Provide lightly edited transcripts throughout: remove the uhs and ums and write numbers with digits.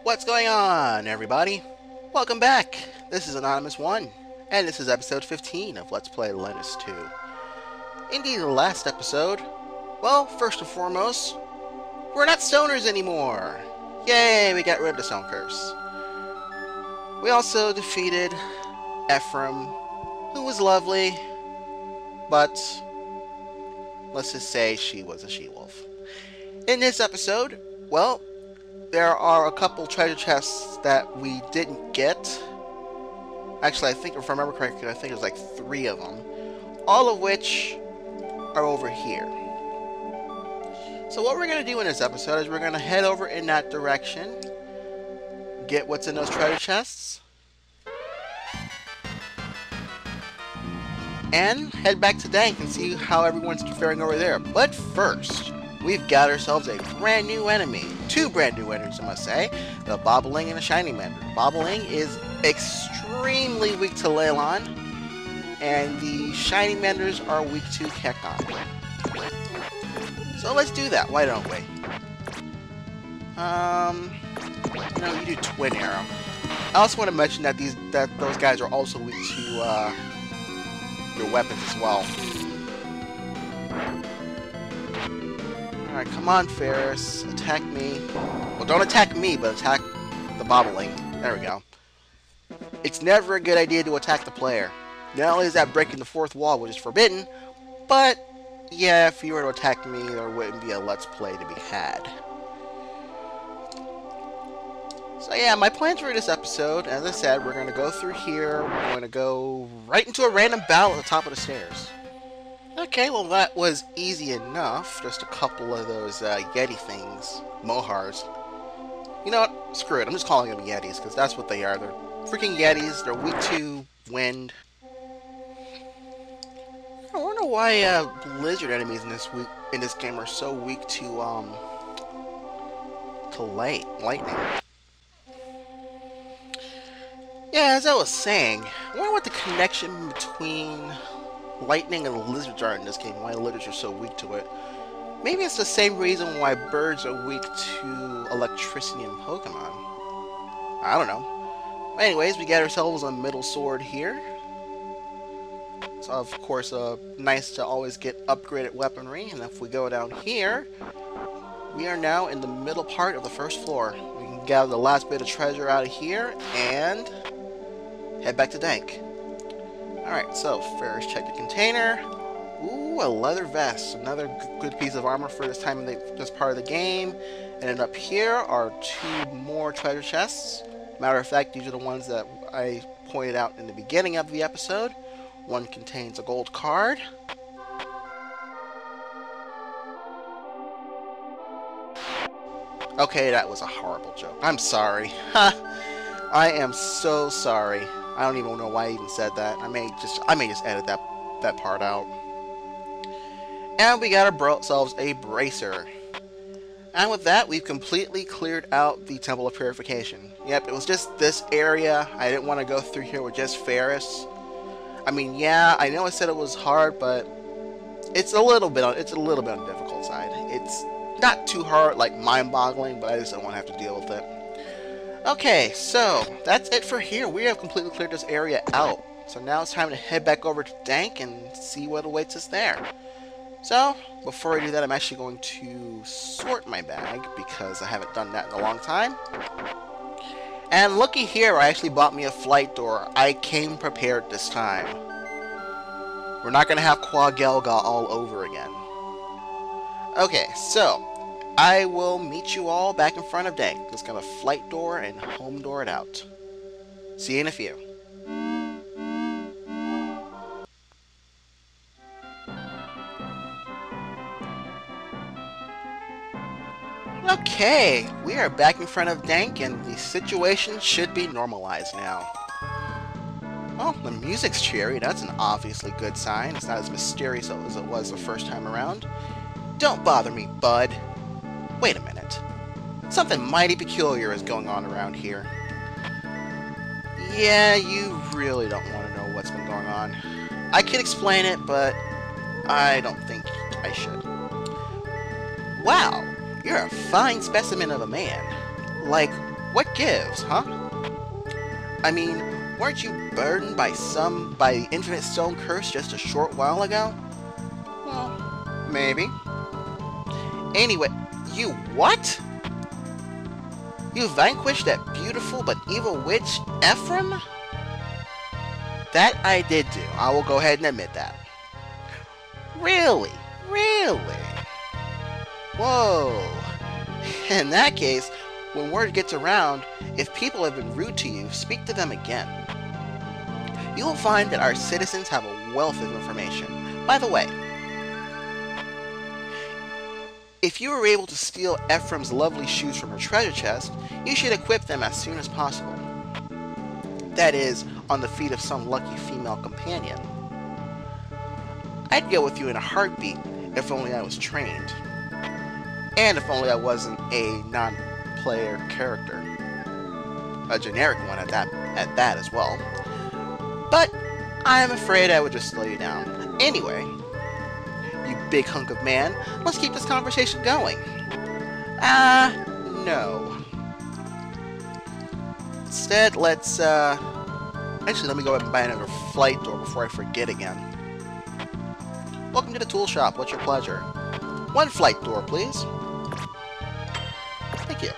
What's going on, everybody? Welcome back. This is Anonymous1, and this is episode 15 of Let's Play Lennus 2. Indeed, the last episode, well, first and foremost, we're not stoners anymore. Yay, we got rid of the stone curse. We also defeated Efram, who was lovely, but let's just say she was a she-wolf. In this episode, well, there are a couple treasure chests that we didn't get. Actually, I think, if I remember correctly, I think there's like 3 of them. All of which are over here. So what we're going to do in this episode is we're going to head over in that direction, get what's in those treasure chests, and head back to Dank and see how everyone's faring over there. But first, we've got ourselves a brand new enemy. 2 brand new enemies, I must say. The Bobbling and the Shiny Mender. Bobbling is extremely weak to Leylon, and the Shiny Menders are weak to Kekon. So let's do that, why don't we? You do Twin Arrow. I also want to mention that those guys are also weak to your weapons as well. Alright, come on, Ferris. Attack me. Well, don't attack me, but attack the Bobbling. There we go. It's never a good idea to attack the player. Not only is that breaking the 4th wall, which is forbidden, but, yeah, if you were to attack me, there wouldn't be a Let's Play to be had. So yeah, my plans for this episode, as I said, we're going to go through here, we're going to go right into a random battle at the top of the stairs. Okay, well that was easy enough. Just a couple of those Yeti things. Mohars. You know what? Screw it. I'm just calling them Yetis, because that's what they are. They're freaking Yetis. They're weak to wind. I wonder why lizard enemies in this game are so weak to lightning. Yeah, as I was saying, I wonder what the connection between lightning and lizards are in this game, why lizards are so weak to it. Maybe it's the same reason why birds are weak to electricity in Pokemon. I don't know. But anyways, we got ourselves a middle sword here. It's of course nice to always get upgraded weaponry, and if we go down here, we are now in the middle part of the first floor. We can gather the last bit of treasure out of here, and head back to Dank. Alright, so Ferris, check the container. Ooh, a leather vest. Another good piece of armor for this part of the game. And then up here are 2 more treasure chests. Matter of fact, these are the ones that I pointed out in the beginning of the episode. One contains a gold card. Okay, that was a horrible joke. I'm sorry. I am so sorry. I don't even know why I even said that. I may just edit that part out. And we got ourselves a bracer. And with that, we've completely cleared out the Temple of Purification. Yep, it was just this area. I didn't want to go through here with just Ferris. I mean, yeah, I know I said it was hard, but it's a little bit on the difficult side. It's not too hard, like mind-boggling, but I just don't want to have to deal with it. Okay, so that's it for here. We have completely cleared this area out. So now it's time to head back over to Dank and see what awaits us there. So, before I do that, I'm actually going to sort my bag, because I haven't done that in a long time. And looky here, I actually bought me a flight door. I came prepared this time. We're not going to have Quagelga all over again. Okay, so I will meet you all back in front of Dank. Just gonna flight door and home door it out. See you in a few. Okay, we are back in front of Dank, and the situation should be normalized now. Well, the music's cheery. That's an obviously good sign. It's not as mysterious as it was the first time around. Don't bother me, bud. Wait a minute. Something mighty peculiar is going on around here. Yeah, you really don't want to know what's been going on. I could explain it, but I don't think I should. Wow, you're a fine specimen of a man. Like, What gives, huh? I mean, weren't you burdened by the infinite stone curse just a short while ago? Well, maybe. Anyway, you what? You vanquished that beautiful but evil witch, Efram? That I did do. I will go ahead and admit that. Really? Really? Whoa. In that case, when word gets around, if people have been rude to you, speak to them again. You will find that our citizens have a wealth of information. By the way, if you were able to steal Efram's lovely shoes from her treasure chest, you should equip them as soon as possible. That is, on the feet of some lucky female companion. I'd go with you in a heartbeat if only I was trained. And if only I wasn't a non-player character. A generic one at that as well. But I'm afraid I would just slow you down. Anyway, you big hunk of man, let's keep this conversation going. No. Instead, let's, actually, let me go ahead and buy another flight door before I forget again. Welcome to the tool shop. What's your pleasure? One flight door, please. Thank you.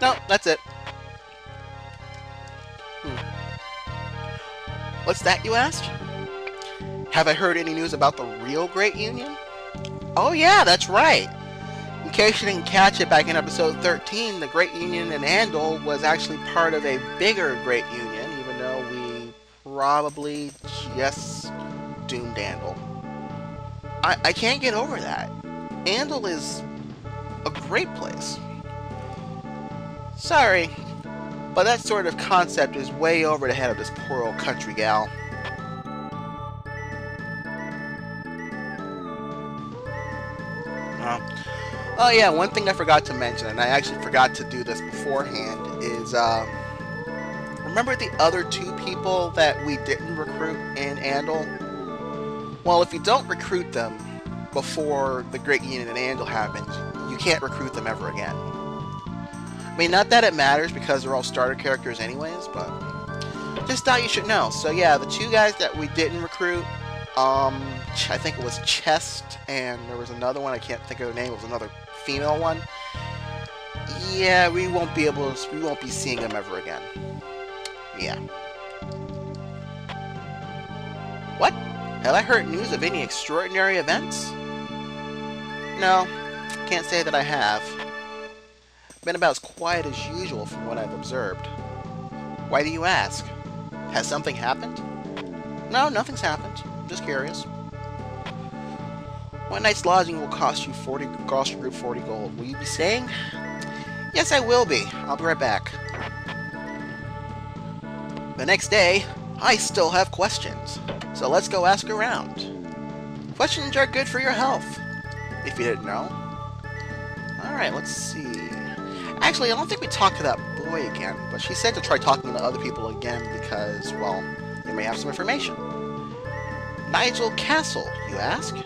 No, that's it. What's that, you asked? Have I heard any news about the real Great Union? Oh yeah, that's right. In case you didn't catch it back in episode 13, the Great Union in Andal was actually part of a bigger Great Union, even though we probably just doomed Andal. I can't get over that. Andal is a great place. Sorry, but that sort of concept is way over the head of this poor old country gal. Oh yeah, one thing I forgot to mention, and I actually forgot to do this beforehand, is, remember the other two people that we didn't recruit in Andal? Well, if you don't recruit them before the Great Union in Andal happens, you can't recruit them ever again. I mean, not that it matters because they're all starter characters anyways, but just thought you should know. So yeah, the two guys that we didn't recruit, I think it was Chest, and there was another one, I can't think of the name, it was another female one. Yeah, we won't be seeing them ever again. Yeah. What? Have I heard news of any extraordinary events? No, can't say that I have. Been about as quiet as usual from what I've observed. Why do you ask? Has something happened? No, nothing's happened. I'm just curious. One night's lodging will cost your group 40 gold. Will you be staying? Yes, I will be. I'll be right back. The next day, I still have questions. So let's go ask around. Questions are good for your health, if you didn't know. Alright, let's see. Actually, I don't think we talked to that boy again, but she said to try talking to other people again because, well, they may have some information. Nigel Castle, you ask?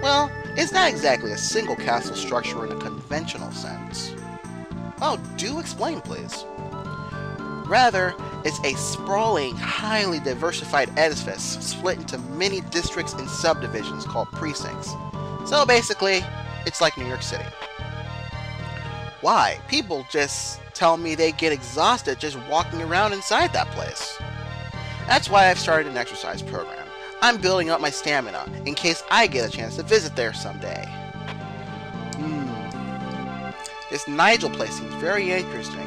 Well, it's not exactly a single castle structure in a conventional sense. Oh, do explain, please. Rather, it's a sprawling, highly diversified edifice split into many districts and subdivisions called precincts. So basically, it's like New York City. Why? People just tell me they get exhausted just walking around inside that place. That's why I've started an exercise program. I'm building up my stamina in case I get a chance to visit there someday. This Nigel place seems very interesting.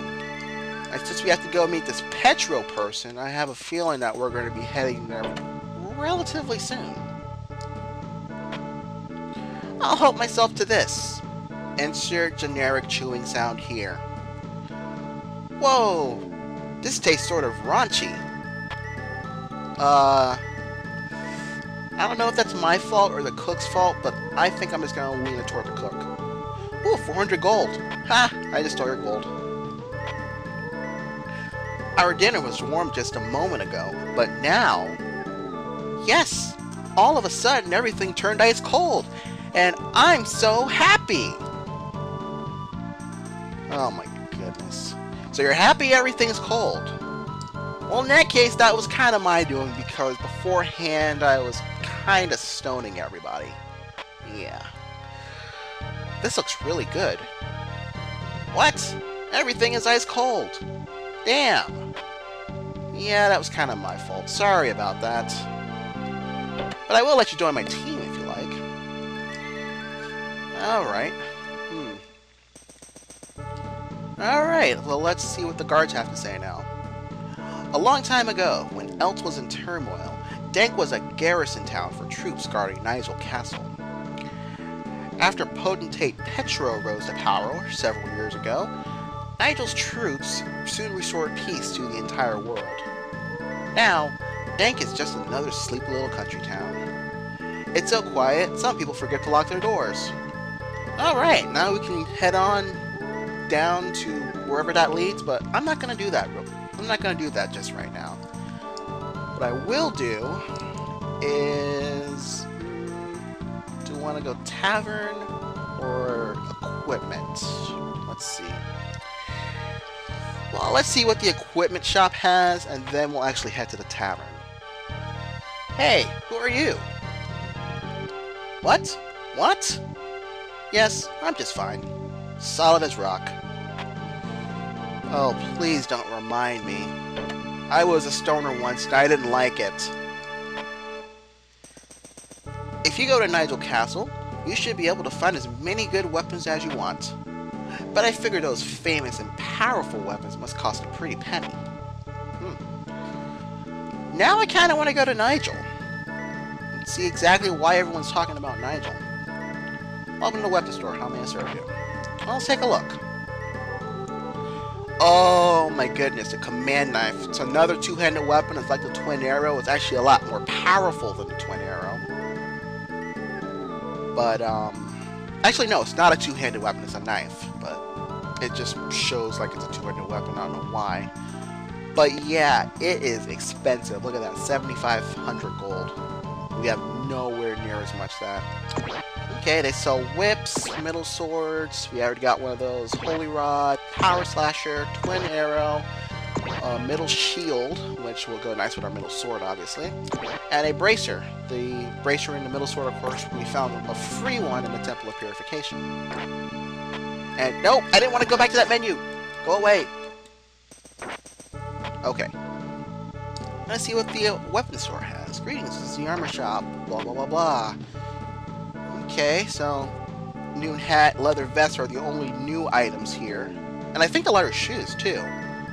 And since we have to go meet this Petro person, I have a feeling that we're going to be heading there relatively soon. I'll help myself to this. Insert generic chewing sound here. Whoa! This tastes sort of raunchy. I don't know if that's my fault or the cook's fault, but I think I'm just going to lean it toward the cook. Ooh, 400 gold. Ha! I just stole your gold. Our dinner was warm just a moment ago, but now... Yes! All of a sudden, everything turned ice cold, and I'm so happy! Oh my goodness. So you're happy everything's cold. Well, in that case, that was kind of my doing because beforehand I was kind of stoning everybody. Yeah. This looks really good. What? Everything is ice cold. Damn. Yeah, that was kind of my fault. Sorry about that. But I will let you join my team if you like. Alright. Alright, well let's see what the guards have to say now. A long time ago, when Elt was in turmoil, Dank was a garrison town for troops guarding Nigel Castle. After potentate Petro rose to power several years ago, Nigel's troops soon restored peace to the entire world. Now, Dank is just another sleepy little country town. It's so quiet, some people forget to lock their doors. Alright, now we can head on down to wherever that leads, but I'm not going to do that. I'm not going to do that just right now. What I will do is... do you want to go tavern or equipment? Let's see. Well, let's see what the equipment shop has, and then we'll actually head to the tavern. Hey, who are you? What? What? Yes, I'm just fine. Solid as rock. Oh, please don't remind me. I was a stoner once, and I didn't like it. If you go to Nigel Castle, you should be able to find as many good weapons as you want. But I figure those famous and powerful weapons must cost a pretty penny. Now I kind of want to go to Nigel. And see exactly why everyone's talking about Nigel. Welcome to the weapon store. How may I serve you? Well, let's take a look. Oh my goodness, a command knife. It's another two-handed weapon. It's like the twin arrow. It's actually a lot more powerful than the twin arrow. But, actually no, it's not a two-handed weapon. It's a knife. But it just shows like it's a two-handed weapon. I don't know why. But yeah, it is expensive. Look at that, 7,500 gold. We have nowhere near as much that. Okay, they sell whips, middle swords. We already got one of those. Holy Rod, Power Slasher, Twin Arrow, middle shield, which will go nice with our middle sword, obviously, and a bracer. The bracer and the middle sword, of course, we found a free one in the Temple of Purification. And nope, I didn't want to go back to that menu. Go away. Okay. Let's see what the weapon store has. Greetings, this is the armor shop. Blah, blah, blah, blah. Okay, so new hat, leather vests are the only new items here. And I think the leather shoes, too.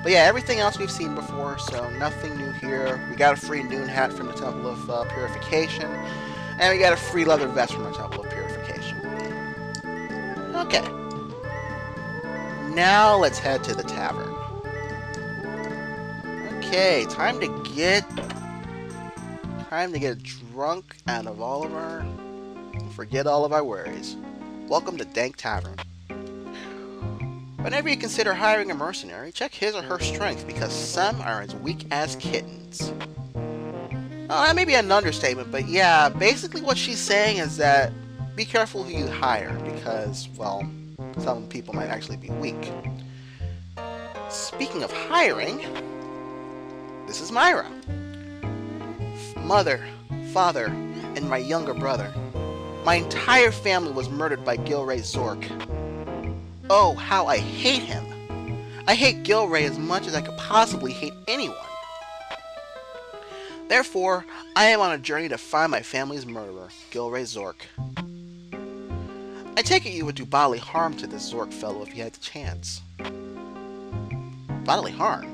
But yeah, everything else we've seen before, so nothing new here. We got a free noon hat from the Temple of Purification. And we got a free leather vest from the Temple of Purification. Okay. Now let's head to the tavern. Okay, time to get drunk out of all of our... forget all of our worries. Welcome to Dank Tavern. Whenever you consider hiring a mercenary, check his or her strength, because some are as weak as kittens. Oh, that may be an understatement, but yeah, basically what she's saying is that be careful who you hire, because, well, some people might actually be weak. Speaking of hiring, this is Myra. Mother, father, and my younger brother. My entire family was murdered by Gilray Zork. Oh, how I hate him. I hate Gilray as much as I could possibly hate anyone. Therefore, I am on a journey to find my family's murderer, Gilray Zork. I take it you would do bodily harm to this Zork fellow if you had the chance. Bodily harm?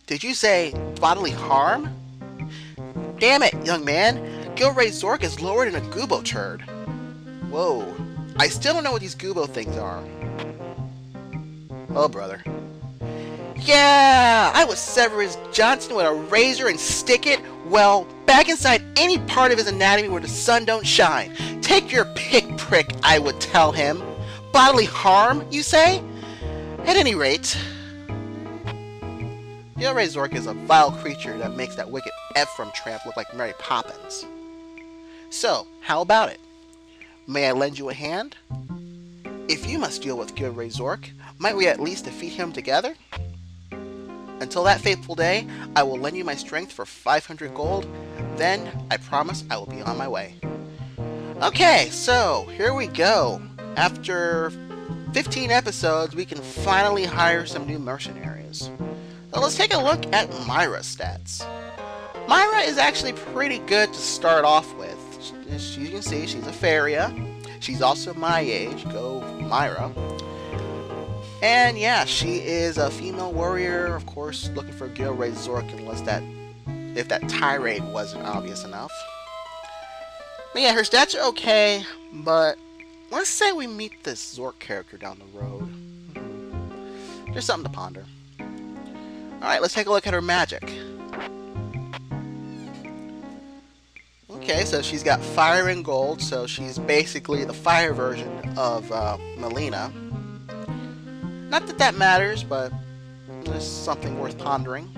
Did you say bodily harm? Damn it, young man. Gilray Zork is lower than a Gubo turd. Whoa. I still don't know what these Gubo things are. Oh, brother. Yeah! I would sever his Johnson with a razor and stick it, well, back inside any part of his anatomy where the sun don't shine. Take your pick, prick, I would tell him. Bodily harm, you say? At any rate... Gilray Zork is a vile creature that makes that wicked Efram tramp look like Mary Poppins. So, how about it? May I lend you a hand? If you must deal with Gilray Zork, Might we at least defeat him together? Until that fateful day, I will lend you my strength for 500 gold. Then, I promise I will be on my way. Okay, so here we go. After 15 episodes, we can finally hire some new mercenaries. So let's take a look at Myra's stats. Myra is actually pretty good to start off with. As you can see, she's a Faria. She's also my age. Go Myra. And yeah, she is a female warrior, of course, looking for a Gilray Zork if that tirade wasn't obvious enough. But yeah, her stats are okay, but let's say we meet this Zork character down the road. There's something to ponder. Alright, let's take a look at her magic. Okay, so she's got fire and gold, so she's basically the fire version of Melina. Not that that matters, but it's something worth pondering.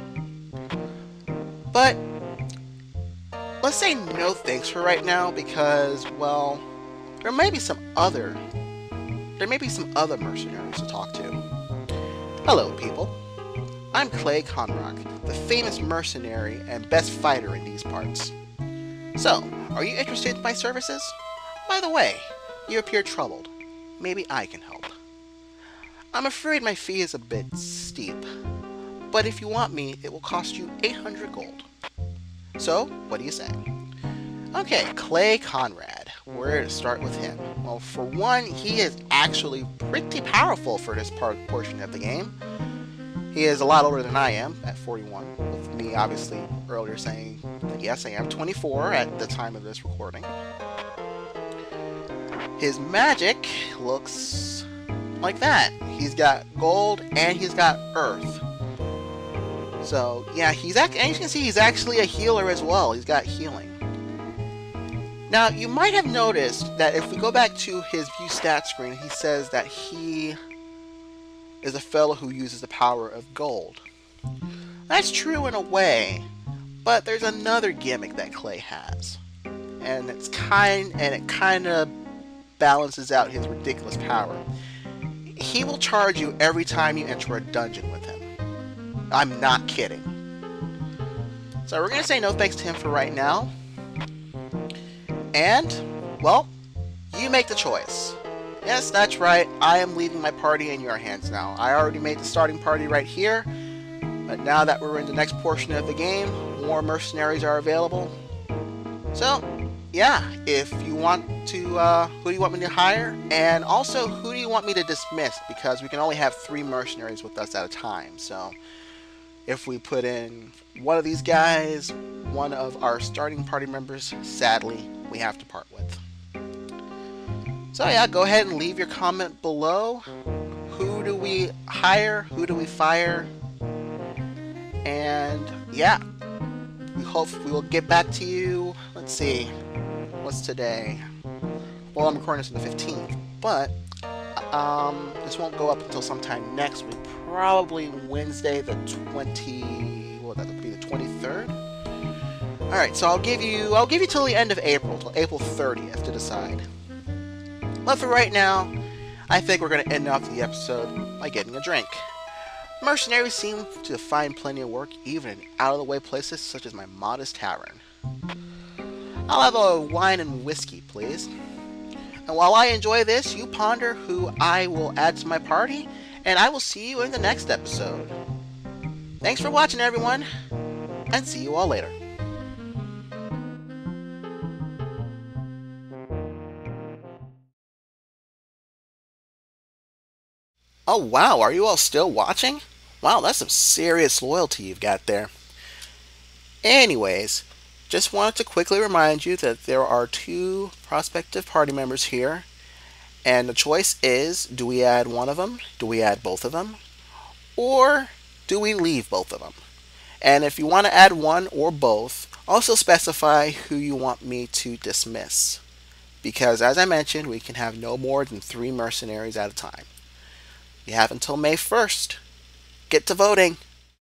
But let's say no thanks for right now because, well, there may be some other mercenaries to talk to. Hello, people. I'm Clay Conrock, the famous mercenary and best fighter in these parts. So, are you interested in my services? By the way, you appear troubled. Maybe I can help. I'm afraid my fee is a bit steep, but if you want me, it will cost you 800 gold. So, what do you say? Okay, Clay Conrad. Where to start with him? Well, for one, he is actually pretty powerful for this portion of the game. He is a lot older than I am, at 41, with me obviously earlier saying that yes, I am 24 at the time of this recording. His magic looks like that. He's got gold and he's got earth. So yeah, and you can see he's actually a healer as well. He's got healing. Now you might have noticed that if we go back to his view stat screen, he says that he is a fellow who uses the power of gold. That's true in a way, but there's another gimmick that Clay has, and it kind of balances out his ridiculous power. He will charge you every time you enter a dungeon with him. I'm not kidding. So we're gonna say no thanks to him for right now, and well, you make the choice. Yes, that's right, I am leaving my party in your hands now. I already made the starting party right here, but now that we're in the next portion of the game, more mercenaries are available. So, yeah, if you want to, who do you want me to hire? And also, who do you want me to dismiss? Because we can only have 3 mercenaries with us at a time, so if we put in one of these guys, one of our starting party members, sadly, we have to part with. So yeah, go ahead and leave your comment below. Who do we hire? Who do we fire? And yeah, we hope we will get back to you. Let's see, what's today? Well, I'm recording this on the 15th, but this won't go up until sometime next week. Probably Wednesday the 23rd. All right, so I'll give you till the end of April, till April 30th to decide. But for right now, I think we're going to end off the episode by getting a drink. Mercenaries seem to find plenty of work even in out-of-the-way places such as my modest tavern. I'll have a wine and whiskey, please. And while I enjoy this, you ponder who I will add to my party, and I will see you in the next episode. Thanks for watching, everyone, and see you all later. Oh wow, are you all still watching? Wow, that's some serious loyalty you've got there. Anyways, just wanted to quickly remind you that there are 2 prospective party members here, and the choice is, do we add one of them, do we add both of them, or do we leave both of them? And if you want to add one or both, also specify who you want me to dismiss, because as I mentioned, we can have no more than 3 mercenaries at a time. You have until May 1st. Get to voting.